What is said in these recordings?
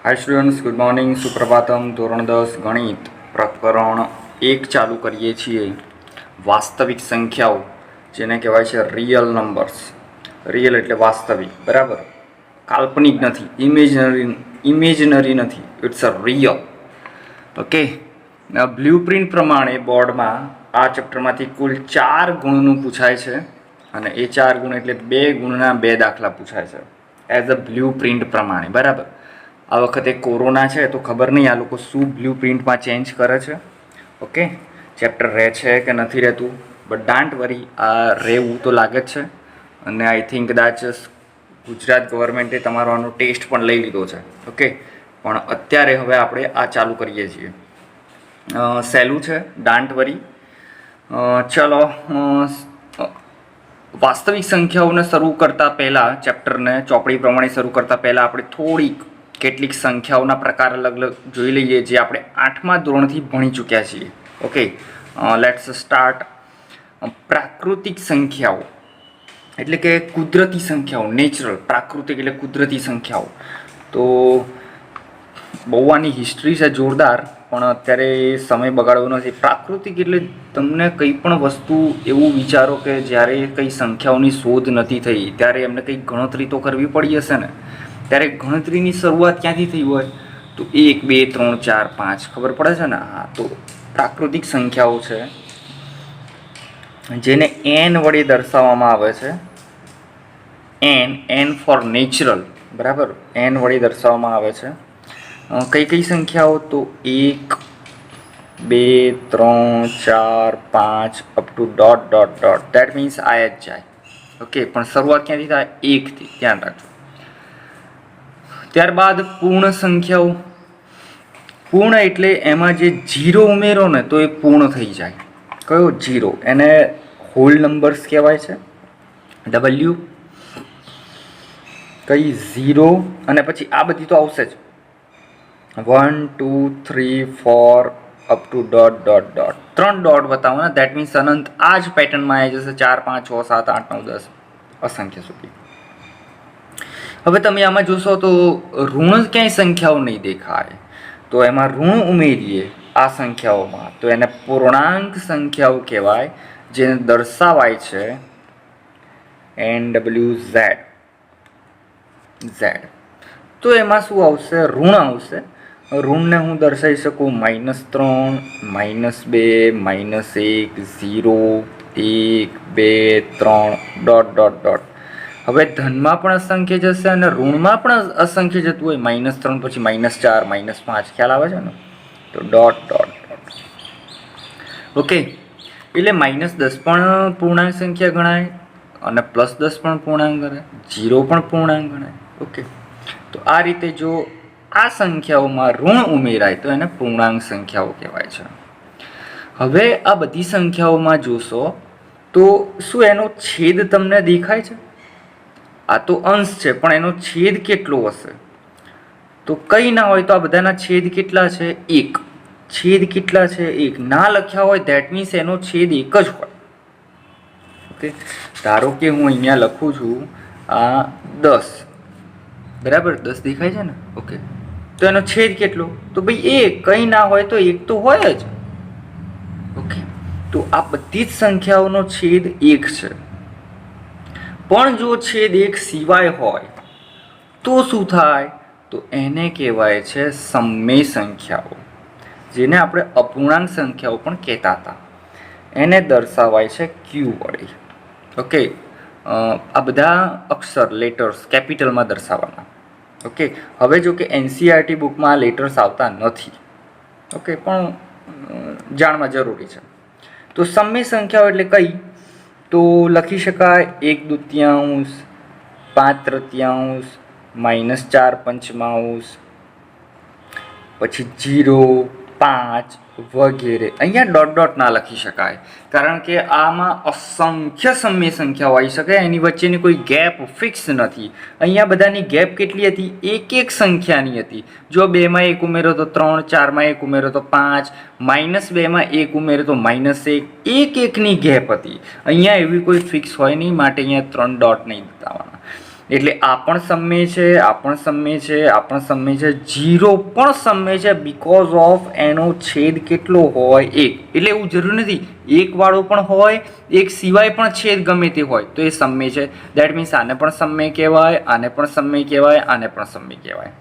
हाय students, good morning, सुप्रभातम। धोरण 10 गणित प्रकरण 1 चालू करीए છીએ। વાસ્તવિક સંખ્યાઓ જેને કહેવાય છે રિયલ નંબર્સ। રિયલ એટલે વાસ્તવિક, બરાબર, કાલ્પનિક નથી, ઇમેજનરી નથી, it's a real. Okay, blueprint પ્રમાણે બોર્ડમાં આ ચેપ્ટરમાંથી કુલ 4 ગુણનું પૂછાય છે અને એ 4 ગુણ એટલે 2 ગુણના 2 દાખલા પૂછાય છે એઝ અ બ્લુપ્રિન્ટ પ્રમાણે, બરાબર। આ વખતે કોરોના છે તો ખબર નહીં આ લોકો શું બ્લુપ્રિન્ટમાં ચેન્જ કરે છે। ઓકે, ચેપ્ટર રહે છે કે નથી રહેતું, બટ ડાન્ટ વરી, આ રહેવું તો લાગે જ છે। અને આઈ થિંક કદાચ ગુજરાત ગવર્મેન્ટે તમારો આનો ટેસ્ટ પણ લઈ લીધો છે। ઓકે, પણ અત્યારે હવે આપણે આ ચાલુ કરીએ છીએ। સહેલું છે, ડાન્ટ વરી। ચલો, વાસ્તવિક સંખ્યાઓને શરૂ કરતાં પહેલાં, ચેપ્ટરને ચોપડી પ્રમાણે શરૂ કરતાં પહેલાં આપણે થોડીક કેટલીક સંખ્યાઓના પ્રકાર અલગ અલગ જોઈ લઈએ જે આપણે 8મા ધોરણથી ભણી ચૂક્યા છીએ। Okay, let's start. પ્રાકૃતિક સંખ્યાઓ એટલે કે કુદરતી સંખ્યાઓ, નેચરલ। પ્રાકૃતિક એટલે કુદરતી સંખ્યાઓ। તો બહુ આની હિસ્ટ્રી છે જોરદાર, પણ અત્યારે સમય બગાડવો નથી। પ્રાકૃતિક એટલે તમને કંઈ પણ વસ્તુ એવું વિચારો કે જ્યારે કંઈ સંખ્યાઓની શોધ નથી થઈ ત્યારે એમને કંઈક ગણતરી તો કરવી પડી હશે ને। ત્યારે ગણતરીની શરૂઆત ક્યાંથી થઈ હોય તો 1, 2, 3, 4, 5 ખબર પડે છે ને। હા, તો પ્રાકૃતિક સંખ્યાઓ છે જેને n વડે દર્શાવવામાં આવે છે। n ફોર નેચરલ, બરાબર, n વડે દર્શાવવામાં આવે છે। કઈ કઈ સંખ્યાઓ તો 1, 2, 3, 4, 5 up to dot dot dot, that means આ જ જાય। ઓકે, પણ શરૂઆત ક્યાંથી થાય? 1થી, ધ્યાન રાખજો। ત્યારબાદ પૂર્ણ સંખ્યાઓ। પૂર્ણ એટલે એમાં જે 0 ઉમેરો ને તો એ પૂર્ણ થઈ જાય। કયો 0? એને હોલ નંબર્સ કહેવાય છે। W કઈ 0 અને પછી આ બધી તો આવશે જ, 1, 2, 3, 4 up to dot dot dot, 3 dot બતાવો ને, દેટ મીન્સ અનંત આ જ પેટર્નમાં આવી જશે, 4, 5, 6, 7, 8, 9, 10 અસંખ્ય સુધી। હવે તમે આમાં જોશો તો ઋણ ક્યાંય સંખ્યાઓ નહીં દેખાય, તો એમાં ઋણ ઉમેરીએ આ સંખ્યાઓમાં તો એને પૂર્ણાંક સંખ્યાઓ કહેવાય, જેને દર્શાવાય છે NWZ। તો એમાં શું આવશે? ઋણ આવશે। ઋણને હું દર્શાવી શકું -3, -2, -1, 0, 1, 2, 3 ડોટ ડોટ ડોટ। હવે ધનમાં પણ અસંખ્ય જશે અને ઋણમાં પણ અસંખ્ય જતું હોય, -3 પછી -4, -5, ખ્યાલ આવે છે ને, તો ડોટ ડોટ ડોટ। ઓકે, એટલે -10 પણ પૂર્ણાંક સંખ્યા ગણાય અને +10 પણ પૂર્ણાંક ગણાય, 0 પણ પૂર્ણાંક ગણાય। ઓકે, તો આ રીતે જો આ સંખ્યાઓમાં ઋણ ઉમેરાય તો એને પૂર્ણાંક સંખ્યાઓ કહેવાય છે। હવે આ બધી સંખ્યાઓમાં જોશો તો શું એનો છેદ તમને દેખાય છે? આ તો અંશ છે પણ એનો છેદ કેટલો હશે? તો કંઈ ના હોય તો આ બધાના છેદ કેટલા છે? 1। છેદ કેટલા છે? 1। ના લખ્યા હોય ધેટ મીન્સ એનો છેદ 1 જ હોય। ઓકે, ધારો કે હું અહીંયા લખું છું આ 10, બરાબર, 10 દેખાય છે ને? ઓકે, તો એનો છેદ કેટલો? તો ભાઈ 1। કંઈ ના હોય તો 1 તો હોય જ। ઓકે, તો આ બધી જ સંખ્યાઓનો છેદ 1 છે, પણ જો છેદ 1 સિવાય હોય તો શું થાય? તો એને કહેવાય છે સમમેય સંખ્યાઓ, જેને આપણે અપૂર્ણાંક સંખ્યાઓ પણ કહેતા હતા। એને દર્શાવાય છે Q વડે। ઓકે, આ બધા અક્ષર, લેટર્સ કેપિટલમાં દર્શાવવાના। ઓકે, હવે જો કે NCERT બુકમાં લેટર્સ આવતા નથી। ઓકે, પણ જાણવા જરૂરી છે। તો સમમેય સંખ્યાઓ એટલે કઈ? તો લખી શકાય 1/2, 5/3, -4/5, પછી 0, 5 વગેરે। અહીંયા ડોટ ડોટ ના લખી શકાય કારણ કે આમાં અસંખ્ય સમય સંખ્યાઓ આવી શકે, એની વચ્ચેની કોઈ ગેપ ફિક્સ નથી। અહીંયા બધાની ગેપ કેટલી હતી? એક સંખ્યાની હતી। જો 2માં 1 ઉમેરો તો 3, 4માં 1 ઉમેરો તો 5, -2માં 1 ઉમેરો તો -1, એકની ગેપ હતી। અહીંયા એવી કોઈ ફિક્સ હોય નહીં, માટે અહીંયા 3 ડોટ નહીં બતાવવાના। એટલે આ પણ સમય છે, આ પણ સમય છે, આ પણ સમય છે, 0 પણ સમય છે બીકોઝ ઓફ એનો છેદ કેટલો હોય 1. એટલે એવું જરૂર નથી 1 વાળો પણ હોય, 1 સિવાય પણ છેદ ગમે તે હોય તો એ સમય છે. દેટ મીન્સ આને પણ સમય કહેવાય, આને પણ સમય કહેવાય, આને પણ સમય કહેવાય.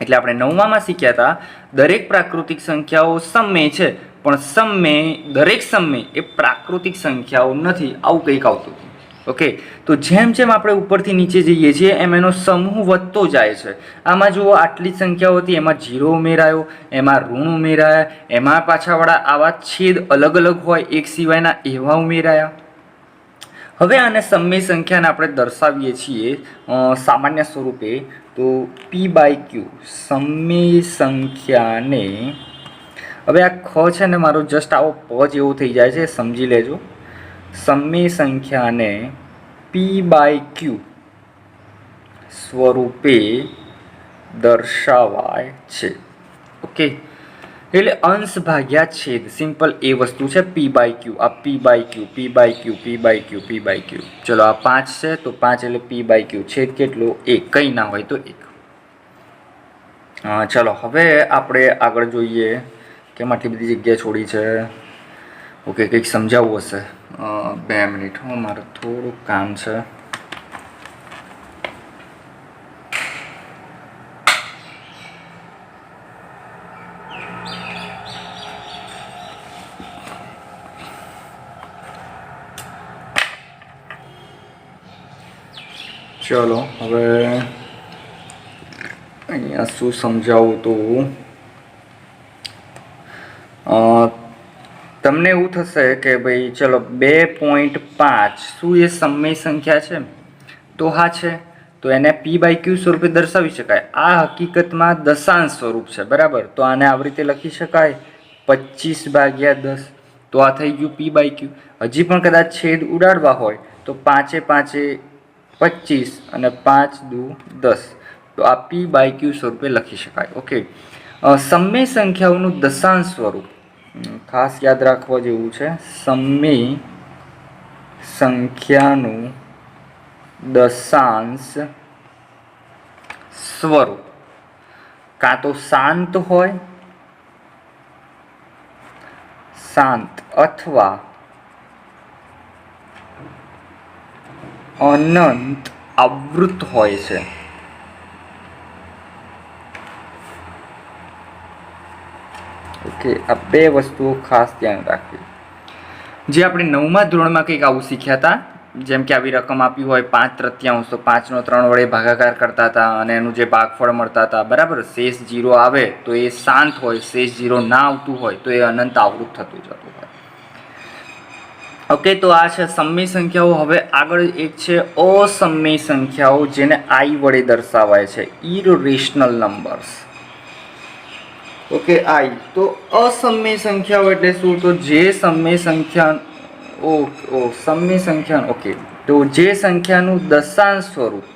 એટલે આપણે 9માં શીખ્યા હતા દરેક પ્રાકૃતિક સંખ્યાઓ સમય છે, પણ સમય દરેક સમય એ પ્રાકૃતિક સંખ્યાઓ નથી, આવું કંઈક આવતું હતું. ઓકે, તો જેમ જેમ આપણે ઉપરથી નીચે જઈએ છીએ એમ એનો સમૂહ વધતો જાય છે. આમાં જુઓ આટલી સંખ્યાઓ હતી, એમાં 0 ઉમેરાયો, એમાં ઋણ ઉમેરાયા, એમાં પાછાવાળા આવા છેદ અલગ અલગ હોય એક સિવાયના એવા ઉમેરાયા. હવે આને સમય સંખ્યાને આપણે દર્શાવીએ છીએ સામાન્ય સ્વરૂપે, તો p/q સમય સંખ્યાને, હવે આ ખ છે ને મારો જસ્ટ આવો પ જેવો થઈ જાય છે, સમજી લેજો. સમય સંખ્યાને p/q સ્વરૂપે દર્શાવાય છે. ઓકે, એટલે અંશ ભાગ્યા છેદ, સિમ્પલ એ વસ્તુ છે p/q. આ p/q p/q p/q p/q. ચલો આ 5 છે તો 5 એટલે p/q, છેદ કેટલો 1, કંઈ ના હોય તો 1. ચલો હવે આપણે આગળ જોઈએ કેમ આટલી બધી જગ્યા છોડી છે. ઓકે, કંઈક સમજાવવું હશે. 2 મિનિટ, મારે થોડુંક કામ છે. ચલો હવે અહીંયા શું સમજાવું તો તમને એવું થશે કે ભાઈ ચલો 2.5 શું એ સમય સંખ્યા છે? તો હા છે, તો એને p/q સ્વરૂપે દર્શાવી શકાય. આ હકીકતમાં દશાંશ સ્વરૂપ છે, બરાબર. તો આને આવી રીતે લખી શકાય 25/10. તો આ થઈ ગયું p/q. હજી પણ કદાચ છેદ ઉડાડવા હોય તો 5 એ 5 25 અને 5 દુ 10, તો આ p/q સ્વરૂપે લખી શકાય. ઓકે, સમય સંખ્યાઓનું દશાંશ સ્વરૂપ ખાસ યાદ રાખવા જેવું છે. સમય સંખ્યાનું દશાંશ સ્વરૂપ કાં તો શાંત હોય, શાંત અથવા અનંત આવૃત હોય છે. ઓકે, આ 2 વસ્તુઓ ખાસ ધ્યાન રાખવી. જે આપણે 9મા ધોરણમાં કંઈક આવું શીખ્યા હતા, જેમ કે આવી રકમ આપી હોય 5/3, તો 5નો 3 વડે ભાગાકાર કરતા હતા અને એનું જે ભાગફળ મળતા હતા, બરાબર. શેષ 0 આવે તો એ શાંત હોય, શેષ 0 ના આવતું હોય તો એ અનંત આવૃત થતું જતું હોય. ઓકે, તો આ છે સમય સંખ્યાઓ. હવે આગળ એક છે અસમય સંખ્યાઓ, જેને i વડે દર્શાવાય છે, ઇરરેશનલ નંબર્સ. Okay, i. તો અસમય સંખ્યાઓ એટલે શું? તો જે સમય સંખ્યા સમય સંખ્યા, ઓકે, તો જે સંખ્યાનું દશાંશ સ્વરૂપ,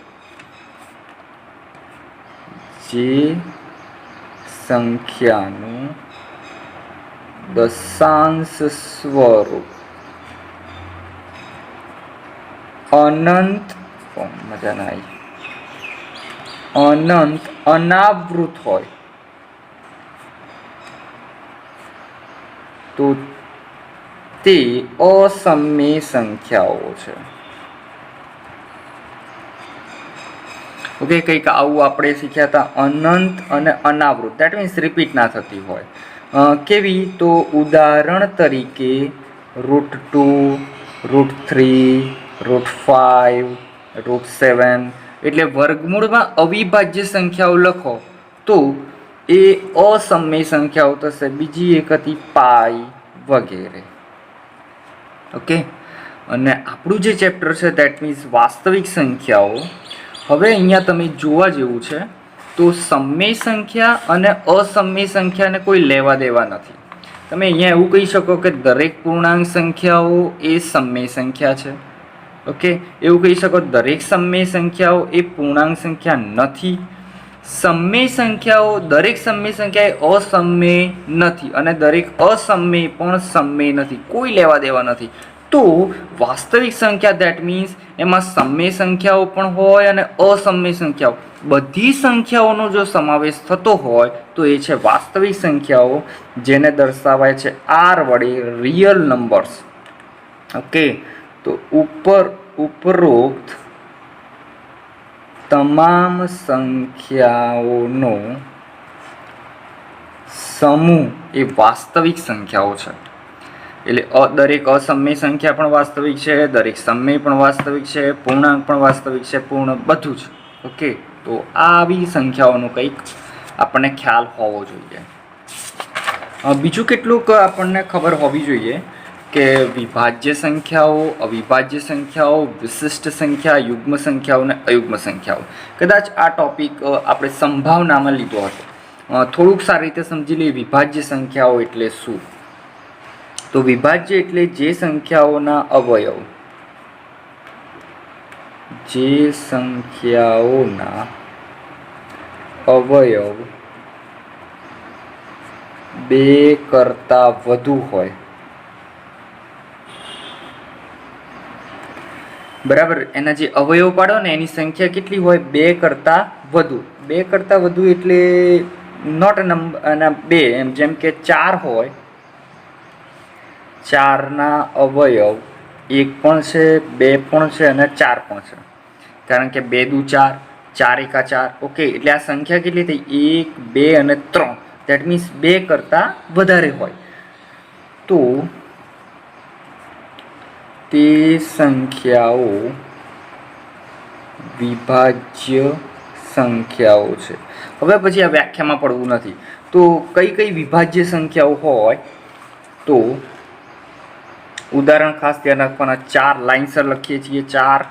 જે સંખ્યાનું દશાંશ સ્વરૂપ અનંત, મજા ના આવી, અનંત અનાવૃત હોય તો તે અસમય સંખ્યાઓ છે. ઓકે, કંઈક આવું આપણે શીખ્યા હતા, અનંત અને અનાવૃત. દેટ મીન્સ રિપીટ ના થતી હોય. કેવી? તો ઉદાહરણ તરીકે √2, √3, √5, √7. એટલે વર્ગમૂળમાં અવિભાજ્ય સંખ્યાઓ લખો તો એ અસમય સંખ્યાઓ થશે. બીજી એક હતી પાઈ વગેરે. ઓકે, અને આપણું જે ચેપ્ટર છે દેટ મીન્સ વાસ્તવિક સંખ્યાઓ. હવે અહીંયા તમે જોવા જેવું છે, તો સમય સંખ્યા અને અસમય સંખ્યાને કોઈ લેવા દેવા નથી. તમે અહીંયા એવું કહી શકો કે દરેક પૂર્ણાંક સંખ્યાઓ એ સમય સંખ્યા છે. ઓકે, એવું કહી શકો દરેક સમય સંખ્યાઓ એ પૂર્ણાંક સંખ્યા નથી. સમય સંખ્યાઓ, દરેક સમય સંખ્યા એ અસમય નથી અને દરેક અસમય પણ સમય નથી. કોઈ લેવા દેવા નથી. તો વાસ્તવિક સંખ્યા દેટ મીન્સ એમાં સમય સંખ્યાઓ પણ હોય અને અસમય સંખ્યાઓ, બધી સંખ્યાઓનો જો સમાવેશ થતો હોય તો એ છે વાસ્તવિક સંખ્યાઓ, જેને દર્શાવાય છે આર વડે, રિયલ નંબર્સ. ઓકે, તો ઉપરોક્ત તમામ સંખ્યાઓનો સમૂહ એ વાસ્તવિક સંખ્યાઓ છે. એટલે દરેક અસમય સંખ્યા પણ વાસ્તવિક છે, દરેક સમય પણ વાસ્તવિક છે, પૂર્ણાંક પણ વાસ્તવિક છે, પૂર્ણ બધું જ. ઓકે, તો આવી સંખ્યાઓનો કંઈક આપણને ખ્યાલ હોવો જોઈએ. બીજું કેટલુંક આપણને ખબર હોવી જોઈએ કે વિભાજ્ય સંખ્યાઓ, અવિભાજ્ય સંખ્યાઓ, વિશિષ્ટ સંખ્યા, યુગ્મ સંખ્યાઓ અને અયુગ્મ સંખ્યાઓ. કદાચ આ ટોપિક આપણે સંભાવનામાં લીધો હતો. થોડુંક સારી રીતે સમજી લઈએ વિભાજ્ય સંખ્યાઓ એટલે શું. તો વિભાજ્ય એટલે જે સંખ્યાઓના અવયવ બે કરતા વધુ હોય, બરાબર. એના જે અવયવ પાડો ને એની સંખ્યા કેટલી હોય? બે કરતા વધુ. બે કરતા વધુ એટલે નોટ નંબર અને બે, એમ જેમ કે 4 હોય, 4ના અવયવ 1 પણ છે, 2 પણ છે અને 4 પણ છે. કારણ કે 2 દુ 4, 4 એકા 4. ઓકે, એટલે આ સંખ્યા કેટલી થઈ? 1, 2 અને 3. દેટ મીન્સ 2 કરતાં વધારે હોય તો તે સંખ્યાઓ વિભાજ્ય સંખ્યાઓ છે. હવે પછી આ વ્યાખ્યામાં પડવું નથી. તો કઈ કઈ વિભાજ્ય સંખ્યાઓ હોય? તો ઉદાહરણ ખાસ ધ્યાન રાખવાના. 4 લાઇનસર લખીએ છીએ, 4,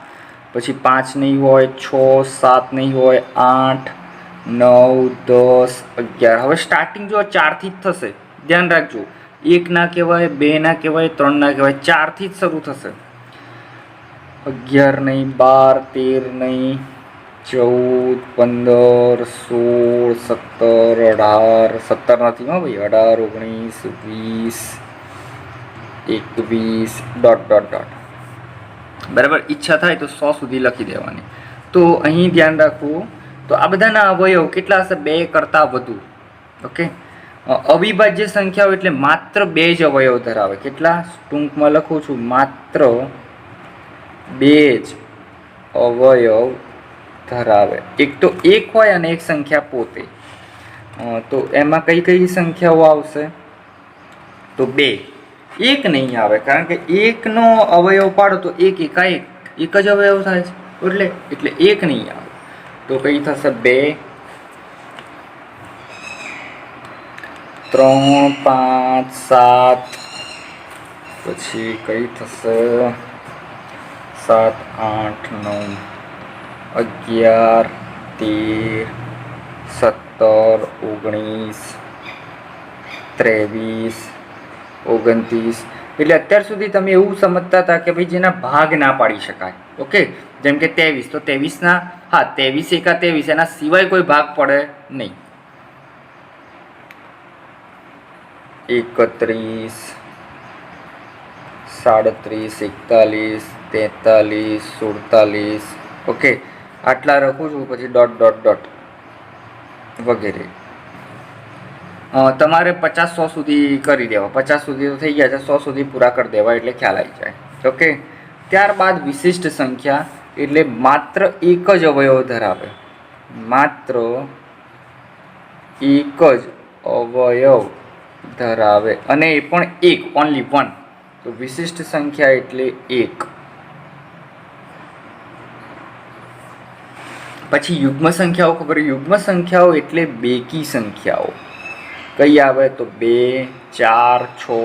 પછી 5 નહીં હોય, 6, 7 નહીં હોય, 8, 9, 10, 11. હવે સ્ટાર્ટિંગ જો 4 થી જ થશે, ધ્યાન રાખજો. 1 ના કહેવાય, 2 ના કહેવાય, 3 ના કહેવાય, 4 થી જ શરૂ થશે. 11 નહીં, 12, 13 નહીં, 14, 15, 16, 17, 18, 17 નથી હો ભાઈ, 18, 19, 20, 21, ડોટ ડોટ ડોટ. બરાબર. ઈચ્છા થાય તો 100 સુધી લખી દેવાની. તો અહીં ધ્યાન રાખવું. તો આ બધાના અવયવ કેટલા હશે? 2 કરતાં વધુ. ઓકે, અવિભાજ્ય સંખ્યાઓ એટલે માત્ર 2 જ અવયવ ધરાવે. કેટલા? ટૂંકમાં લખું છું, માત્ર 2 જ અવયવ ધરાવે. એક તો 1 હોય અને એક સંખ્યા પોતે. તો એમાં કઈ કઈ સંખ્યાઓ આવશે? તો 2. 1 નહીં આવે, કારણ કે 1 નો અવયવ પાડો તો 1 એકાએક એક જ અવયવ થાય છે, એટલે 1 નહીં આવે. તો કઈ થશે? 2, 3, 5, 7, પછી કઈ થશે? 7, 8, 9, 11, 13, 17, 19, 23, 29. એટલે અત્યાર સુધી તમે એવું સમજતા હતા કે ભાઈ જેના ભાગ ના પાડી શકાય. ઓકે, જેમ કે 23, તો 23ના 23 એકા 23, એના સિવાય કોઈ ભાગ પડે નહીં. 31, 37, 41, 43, 47. ઓકે, આટલા લખું છું, પછી ડોટ ડોટ ડોટ વગેરે. તમારે 50, 100 સુધી કરી દેવા. 50 સુધી તો થઈ ગયા છે, 100 સુધી પૂરા કરી દેવા એટલે ખ્યાલ આવી જાય. ઓકે, ત્યારબાદ વિશિષ્ટ સંખ્યા એટલે માત્ર એક જ અવયવ ધરાવે. માત્ર એક જ અવયવ ધરાવે અને એ પણ એક, ઓનલી 1. તો વિશિષ્ટ સંખ્યા એટલે 1. પછી યુગ્મ સંખ્યાઓ ખબર. યુગ્મ સંખ્યાઓ એટલે બેકી સંખ્યાઓ. કઈ આવે? તો 2, 4, 6,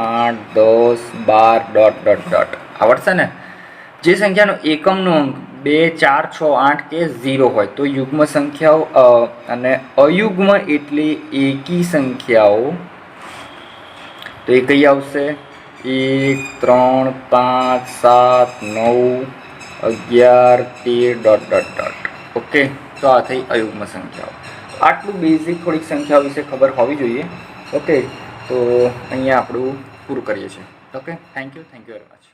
8, 10, 12, ડોટ ડોટ ડોટ. આવડશે ને? જે સંખ્યાનો એકમનો અંક 2, 4, 6, 8 કે 0 હોય તો યુગ્મ સંખ્યાઓ. અને અયુગ્મ એટલે એકી સંખ્યાઓ. તો એ કઈ આવશે? 1, 3, 5, 7, 9, 11, 13, ડોટ ડોટ ડોટ. ઓકે, તો આ થઈ અયુગ્મ સંખ્યાઓ. આટલું બેઝિક થોડીક સંખ્યાઓ વિશે ખબર હોવી જોઈએ. ઓકે, તો અહીંયા આપણું પૂરું કરીએ છીએ. Okay, thank you very much.